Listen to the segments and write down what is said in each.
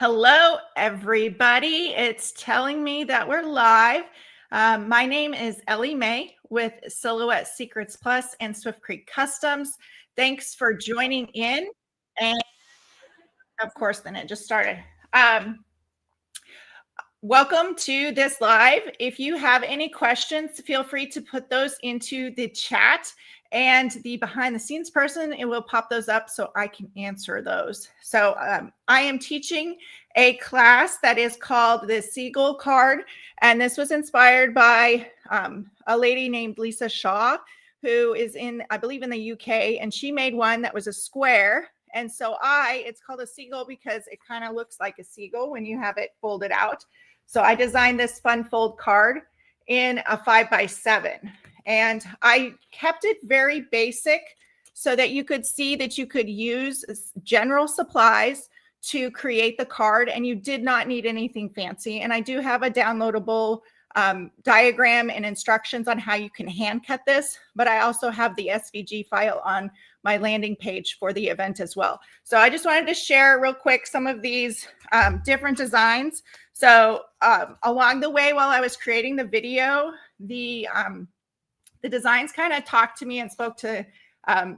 Hello, everybody. It's telling me that we're live. My name is EllyMae with Silhouette Secrets Plus and Swift Creek Customs. Thanks for joining in. And of course, then it just started. Welcome to this live. If you have any questions, feel free to put those into the chat, and the behind the scenes person, it will pop those up so I can answer those. So I am teaching a class that is called the Seagull Card, and this was inspired by a lady named Lisa Shaw, who is I believe in the UK, and she made one that was a square. And so it's called a seagull because it kind of looks like a seagull when you have it folded out. So I designed this fun fold card in a 5x7, and I kept it very basic so that you could see that you could use general supplies to create the card, and you did not need anything fancy. And I do have a downloadable diagram and instructions on how you can hand cut this, but I also have the SVG file on my landing page for the event as well. So I just wanted to share real quick some of these different designs. So along the way, while I was creating the video, the designs kind of talked to me and spoke to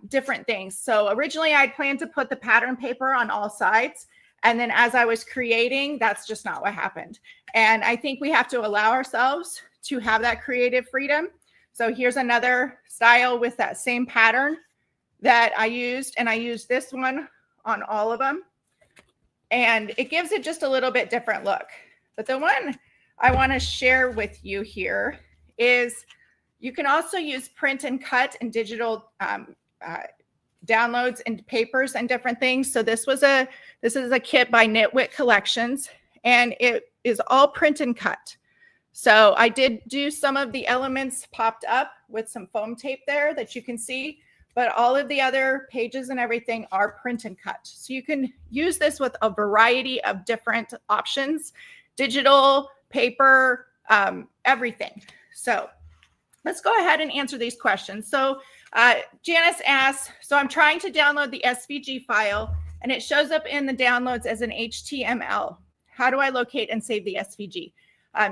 different things. So originally I'd planned to put the pattern paper on all sides. And then as I was creating, that's just not what happened. And I think we have to allow ourselves to have that creative freedom. So here's another style with that same pattern that I used, and I used this one on all of them. And it gives it just a little bit different look. But the one I want to share with you here is you can also use print and cut and digital downloads and papers and different things. So this is a kit by Knitwit Collections, and it is all print and cut. So I did do some of the elements popped up with some foam tape there that you can see, but all of the other pages and everything are print and cut. So you can use this with a variety of different options, digital, paper, everything. So let's go ahead and answer these questions. So Janice asks, so I'm trying to download the SVG file and it shows up in the downloads as an HTML. How do I locate and save the SVG?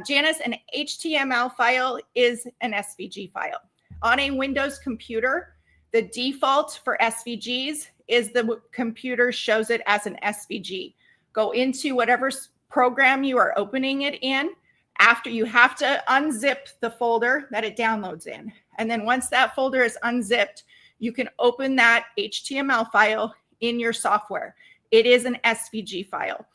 Janice, an HTML file is an SVG file. On a Windows computer, the default for SVGs is the computer shows it as an SVG. Go into whatever program you are opening it in. After, you have to unzip the folder that it downloads in. And then once that folder is unzipped, you can open that HTML file in your software. It is an SVG file.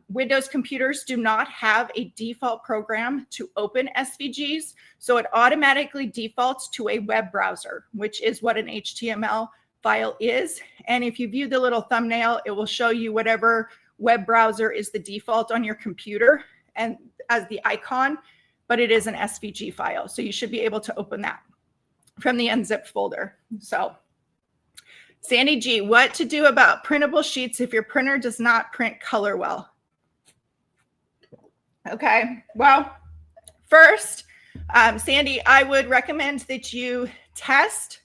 Windows computers do not have a default program to open SVGs, so it automatically defaults to a web browser, which is what an HTML file is. And if you view the little thumbnail, it will show you whatever web browser is the default on your computer and as the icon, but it is an SVG file. So you should be able to open that from the unzipped folder. So Sandy G, what to do about printable sheets if your printer does not print color well? Okay, well, first, Sandy, I would recommend that you test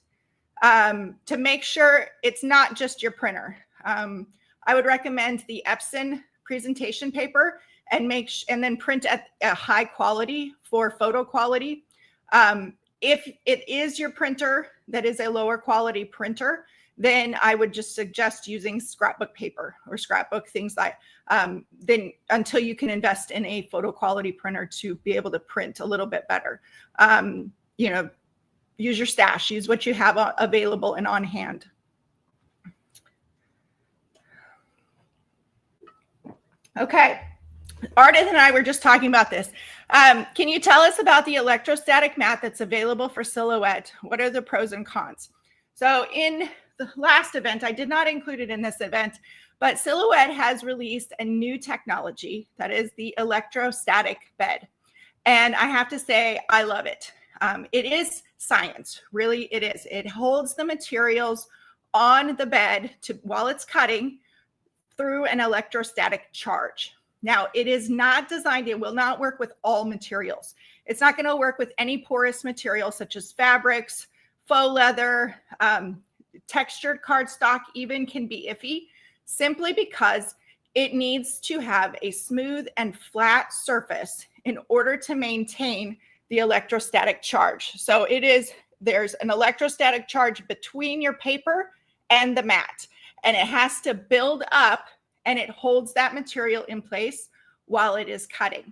to make sure it's not just your printer. I would recommend the Epson presentation paper and then print at a high quality for photo quality. If it is your printer that is a lower quality printer, then I would just suggest using scrapbook paper or scrapbook things like then until you can invest in a photo quality printer to be able to print a little bit better. You know, use your stash, use what you have available and on hand. Okay, Ardith and I were just talking about this. Can you tell us about the electrostatic mat that's available for Silhouette? What are the pros and cons? So in the last event, I did not include it in this event, but Silhouette has released a new technology that is the electrostatic bed. And I have to say, I love it. It is science, really it is. It holds the materials on the bed while it's cutting through an electrostatic charge. Now, it is not designed, it will not work with all materials. It's not going to work with any porous material such as fabrics, faux leather, textured cardstock even can be iffy simply because it needs to have a smooth and flat surface in order to maintain the electrostatic charge. So there's an electrostatic charge between your paper and the mat, and it has to build up, and it holds that material in place while it is cutting.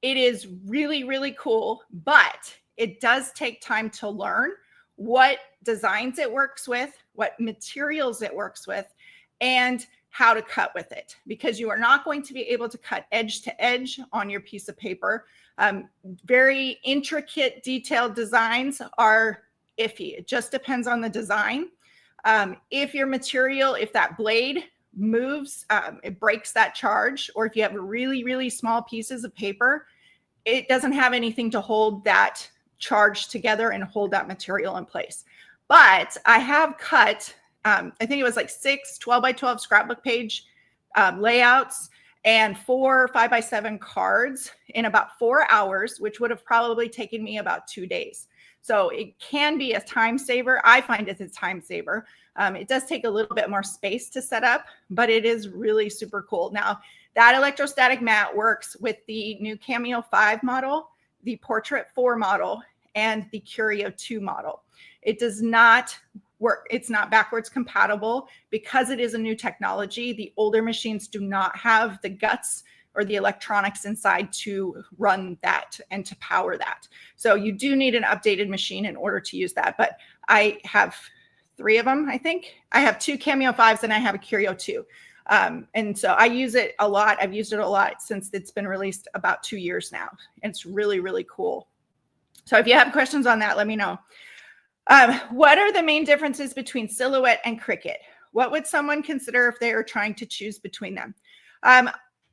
It is really, really cool, but it does take time to learn what designs it works with, what materials it works with, and how to cut with it, because you are not going to be able to cut edge to edge on your piece of paper. Very intricate, detailed designs are iffy. It just depends on the design. If your material, if that blade moves, it breaks that charge, or if you have really, really small pieces of paper, it doesn't have anything to hold that charge together and hold that material in place. But I have cut, I think it was like 6 12 by 12 scrapbook page layouts and 4 5 by 7 cards in about 4 hours, which would have probably taken me about 2 days. So it can be a time saver. I find it's a time saver. It does take a little bit more space to set up, but it is really super cool. Now, that electrostatic mat works with the new Cameo 5 model, the Portrait 4 model, and the Curio 2 model. It does not work. It's not backwards compatible because it is a new technology. The older machines do not have the guts or the electronics inside to run that and to power that. So you do need an updated machine in order to use that. But I have 3 of them, I think. I have 2 Cameo 5s and I have a Curio 2. And so I use it a lot. I've used it a lot since it's been released about 2 years now. And it's really, really cool. So if you have questions on that, let me know. What are the main differences between Silhouette and Cricut? What would someone consider if they are trying to choose between them?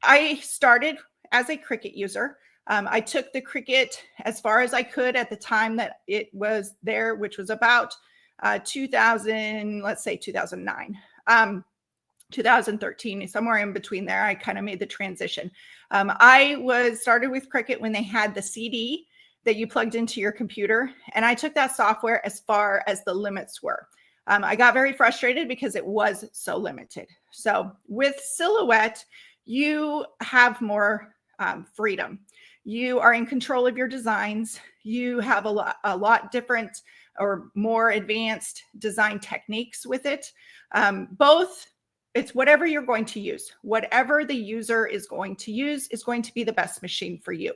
I started as a Cricut user. I took the Cricut as far as I could at the time that it was there, which was about 2000, let's say 2009. 2013, somewhere in between there, I kind of made the transition. I started with Cricut when they had the CD that you plugged into your computer, and I took that software as far as the limits were. I got very frustrated because it was so limited. So with Silhouette, you have more freedom. You are in control of your designs. You have a lot different or more advanced design techniques with it. It's whatever you're going to use. Whatever the user is going to use is going to be the best machine for you.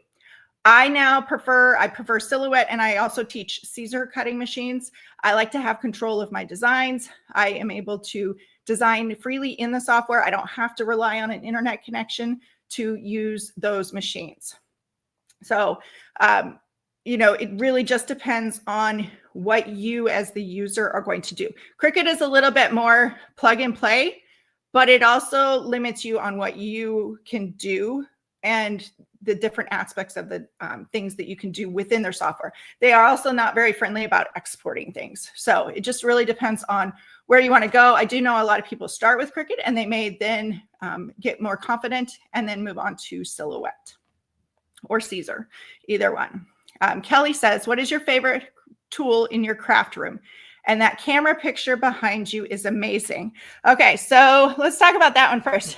I prefer Silhouette, and I also teach Caesar cutting machines. I like to have control of my designs. I am able to design freely in the software. I don't have to rely on an internet connection to use those machines. So, it really just depends on what you as the user are going to do. Cricut is a little bit more plug and play, but it also limits you on what you can do and the different aspects of the things that you can do within their software. They are also not very friendly about exporting things. So it just really depends on where you want to go. I do know a lot of people start with Cricut and they may then get more confident and then move on to Silhouette or Caesar, either one. Kelly says, what is your favorite tool in your craft room? And that camera picture behind you is amazing. Okay, so let's talk about that one first.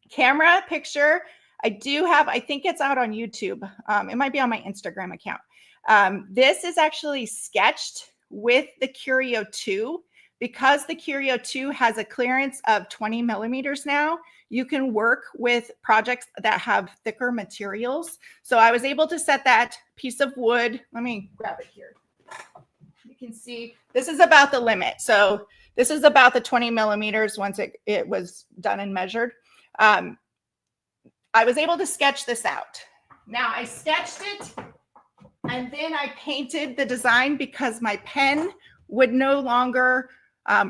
Camera picture, I do have, I think it's out on YouTube. It might be on my Instagram account. This is actually sketched with the Curio 2. Because the Curio 2 has a clearance of 20 millimeters now, you can work with projects that have thicker materials. So I was able to set that piece of wood. Let me grab it here. You can see this is about the limit. So this is about the 20 millimeters once it was done and measured. I was able to sketch this out. Now I sketched it and then I painted the design because my pen would no longer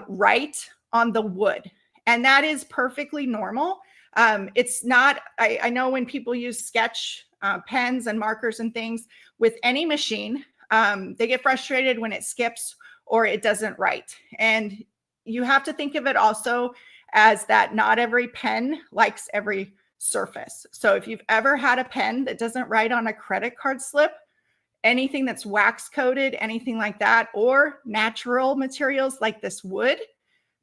write on the wood. And that is perfectly normal. It's not, I know when people use sketch pens and markers and things with any machine, they get frustrated when it skips or it doesn't write. And you have to think of it also as that not every pen likes every surface. So if you've ever had a pen that doesn't write on a credit card slip, anything that's wax coated, anything like that, or natural materials like this wood,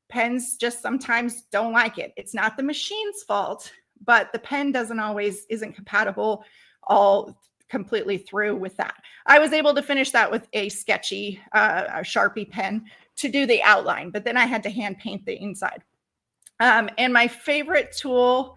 Pens just sometimes don't like it. It's not the machine's fault, but the pen isn't compatible all completely through with that. I was able to finish that with a sketchy a Sharpie pen to do the outline, but then I had to hand paint the inside. And my favorite tool,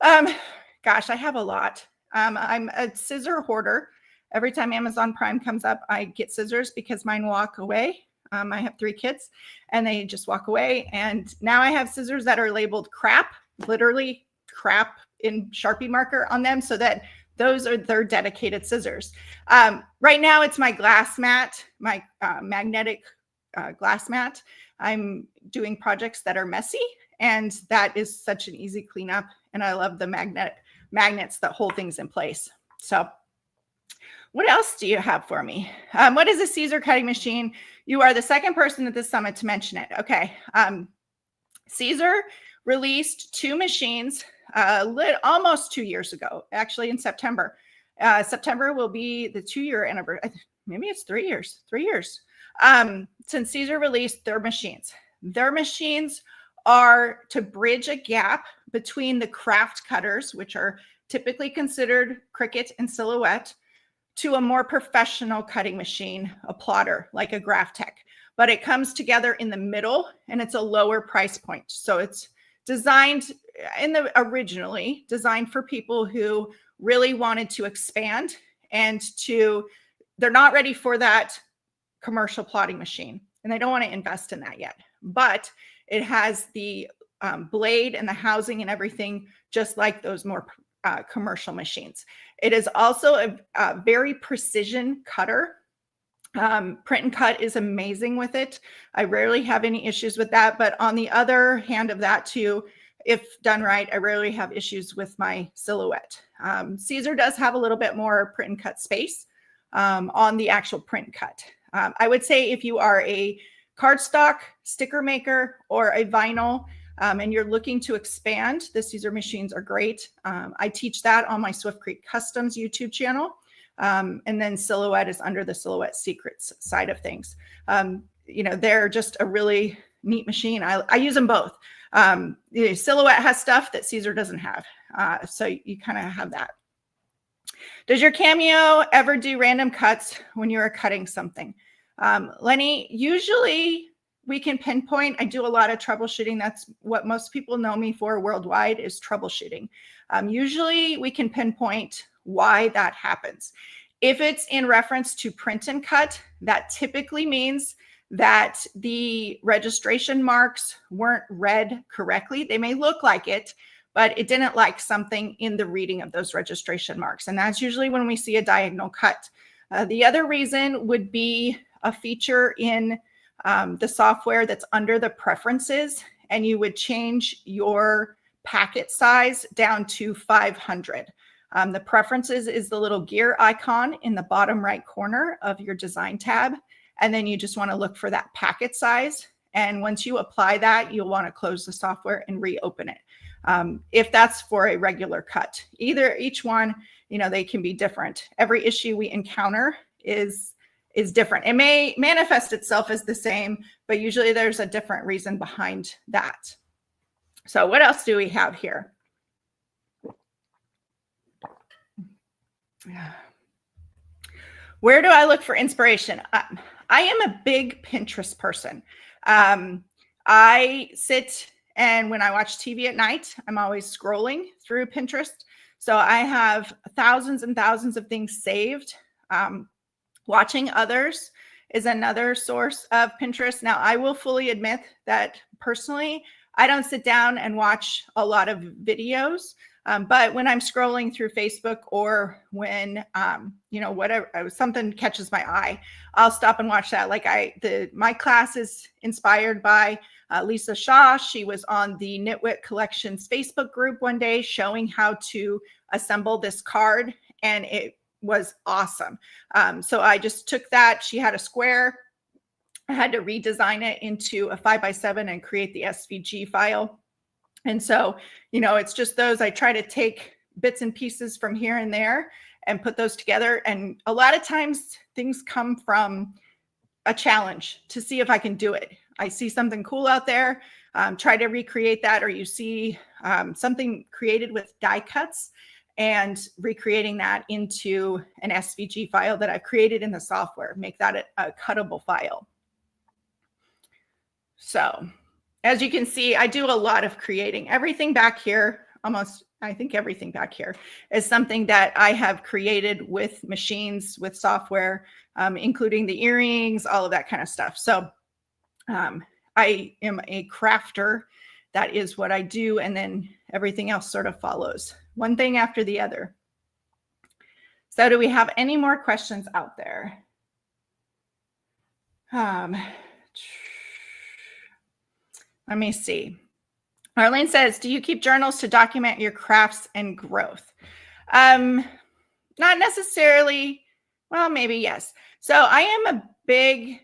gosh, I have a lot. I'm a scissor hoarder. Every time Amazon Prime comes up, I get scissors because mine walk away. I have 3 kids and they just walk away. And now I have scissors that are labeled crap, literally crap in Sharpie marker on them, so that those are their dedicated scissors. Right now it's my glass mat, my magnetic glass mat. I'm doing projects that are messy, and that is such an easy cleanup. And I love the magnets that hold things in place. So what else do you have for me? What is a Caesar cutting machine? You are the second person at this summit to mention it. Okay. Caesar released 2 machines almost 2 years ago, actually in September. September will be the 2-year anniversary. Maybe it's 3 years, 3 years since Caesar released their machines. Their machines are to bridge a gap between the craft cutters, which are typically considered Cricut and Silhouette, to a more professional cutting machine, a plotter, like a Graphtec. But it comes together in the middle, and it's a lower price point. So it's designed originally designed for people who really wanted to expand and they're not ready for that commercial plotting machine, and they don't want to invest in that yet. But it has the blade and the housing and everything, just like those more commercial machines. It is also a very precision cutter. Print and cut is amazing with it. I rarely have any issues with that. But on the other hand of that too, if done right, I rarely have issues with my Silhouette. Caesar does have a little bit more print and cut space on the actual print cut. I would say if you are a cardstock sticker maker or a vinyl, and you're looking to expand, the Caesar machines are great. I teach that on my Swift Creek Customs YouTube channel. And then Silhouette is under the Silhouette Secrets side of things. They're just a really neat machine. I use them both. Silhouette has stuff that Caesar doesn't have. So you kind of have that. Does your Cameo ever do random cuts when you're cutting something? Lenny, usually we can pinpoint. I do a lot of troubleshooting. That's what most people know me for worldwide, is troubleshooting. Usually we can pinpoint why that happens. If it's in reference to print and cut, that typically means that the registration marks weren't read correctly. They may look like it, but it didn't like something in the reading of those registration marks. And that's usually when we see a diagonal cut. The other reason would be a feature in the software that's under the preferences, and you would change your packet size down to 500. The preferences is the little gear icon in the bottom right corner of your design tab. And then you just want to look for that packet size. And once you apply that, you'll want to close the software and reopen it. If that's for a regular cut, each one, they can be different. Every issue we encounter is different. It may manifest itself as the same, but usually there's a different reason behind that. So what else do we have here? Where do I look for inspiration? I am a big Pinterest person. I sit, and when I watch TV at night, I'm always scrolling through Pinterest. So I have thousands and thousands of things saved. Watching others is another source of Pinterest. Now, I will fully admit that personally, I don't sit down and watch a lot of videos. But when I'm scrolling through Facebook, or when, whatever, something catches my eye, I'll stop and watch that. Like my class is inspired by Lisa Shaw. She was on the Knitwit Collections Facebook group one day showing how to assemble this card, and it was awesome. So I just took that. She had a square. I had to redesign it into a 5x7 and create the SVG file. And so, it's just those. I try to take bits and pieces from here and there and put those together. And a lot of times things come from a challenge to see if I can do it. I see something cool out there, try to recreate that, or you see something created with die cuts and recreating that into an SVG file that I've created in the software, make that a cuttable file. So as you can see, I do a lot of creating. Everything back here, almost, I think everything back here is something that I have created with machines, with software, including the earrings, all of that kind of stuff. So I am a crafter. That is what I do. And then everything else sort of follows, one thing after the other. So do we have any more questions out there? Let me see. Arlene says, do you keep journals to document your crafts and growth? Not necessarily. Well, maybe yes. So I am a big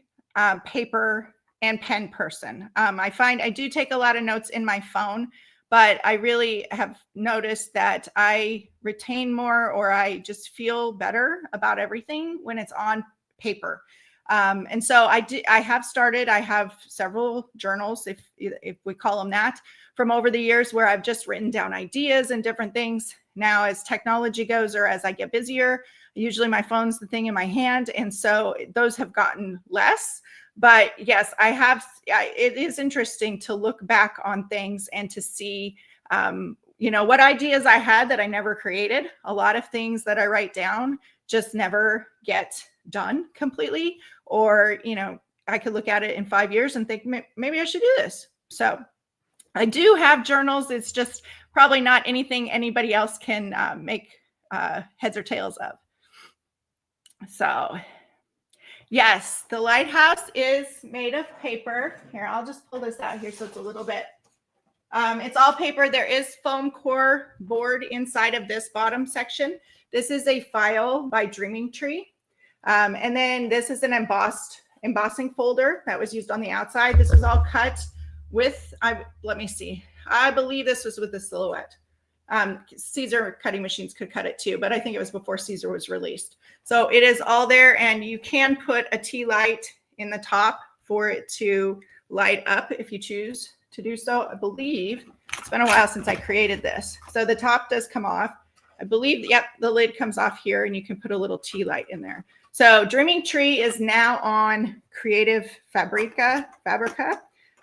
paper and pen person. I find I do take a lot of notes in my phone, but I really have noticed that I retain more, or I just feel better about everything when it's on paper. And so I have several journals, if we call them that, from over the years, where I've just written down ideas and different things. Now, as technology goes, or as I get busier, usually my phone's the thing in my hand. And so those have gotten less. But yes, it is interesting to look back on things and to see, what ideas I had that I never created. A lot of things that I write down just never get done completely. Or, I could look at it in 5 years and think, maybe I should do this. So I do have journals. It's just probably not anything anybody else can make heads or tails of. So yes, the Lighthouse is made of paper. Here, I'll just pull this out here so it's a little bit. It's all paper. There is foam core board inside of this bottom section. This is a file by Dreaming Tree. And then this is an embossing folder that was used on the outside. This is all cut with, let me see. I believe this was with the Silhouette. Caesar cutting machines could cut it too, but I think it was before Caesar was released. So it is all there, and you can put a tea light in the top for it to light up if you choose to do so. I believe it's been a while since I created this. So the top does come off. I believe, yep, the lid comes off here, and you can put a little tea light in there. So Dreaming Tree is now on Creative Fabrica.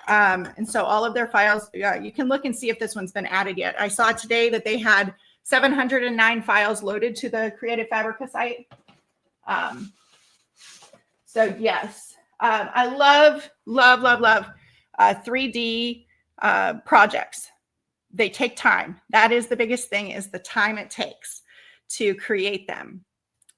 And so all of their files, you can look and see if this one's been added yet. I saw today that they had 709 files loaded to the Creative Fabrica site. So yes, I love 3D projects. They take time. That is the biggest thing, is the time it takes to create them.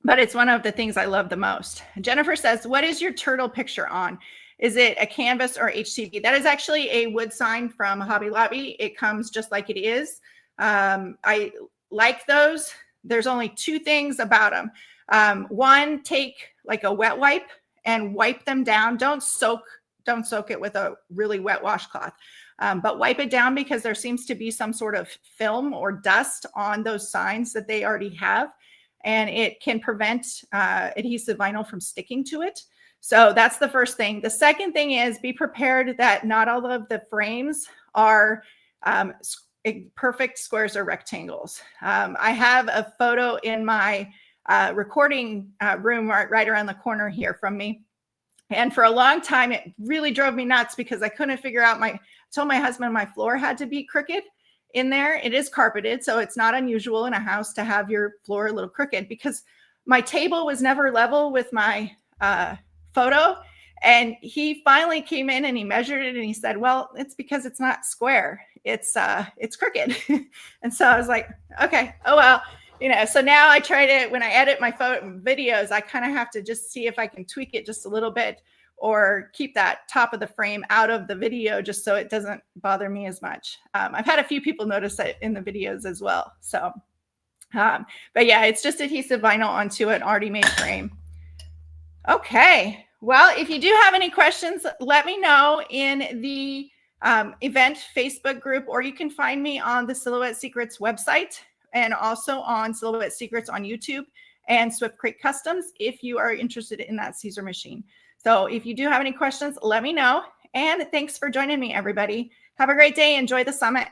But it's one of the things I love the most. Jennifer says, what is your turtle picture on? Is it a canvas or HTV? That is actually a wood sign from Hobby Lobby. It comes just like it is. I like those. There's only two things about them. One, take like a wet wipe and wipe them down. Don't soak it with a really wet washcloth, but wipe it down, because there seems to be some sort of film or dust on those signs that they already have, and it can prevent adhesive vinyl from sticking to it. So that's the first thing. The second thing is, be prepared that not all of the frames are perfect squares or rectangles. I have a photo in my recording room right around the corner here from me. And for a long time, it really drove me nuts, because I couldn't figure out I told my husband my floor had to be crooked in there. It is carpeted, so it's not unusual in a house to have your floor a little crooked, because my table was never level with my photo. And he finally came in and he measured it, and he said, well, it's because it's not square. It's crooked. And so I was like, okay, oh, well, so now I try to, when I edit my videos, I kind of have to just see if I can tweak it just a little bit, or keep that top of the frame out of the video, just so it doesn't bother me as much. I've had a few people notice it in the videos as well. So, but yeah, it's just adhesive vinyl onto an already made frame. Okay. Well, if you do have any questions, let me know in the event Facebook group, or you can find me on the Silhouette Secrets website, and also on Silhouette Secrets on YouTube, and Swift Creek Customs if you are interested in that Caesar machine. So if you do have any questions, let me know. And thanks for joining me, everybody. Have a great day. Enjoy the summit.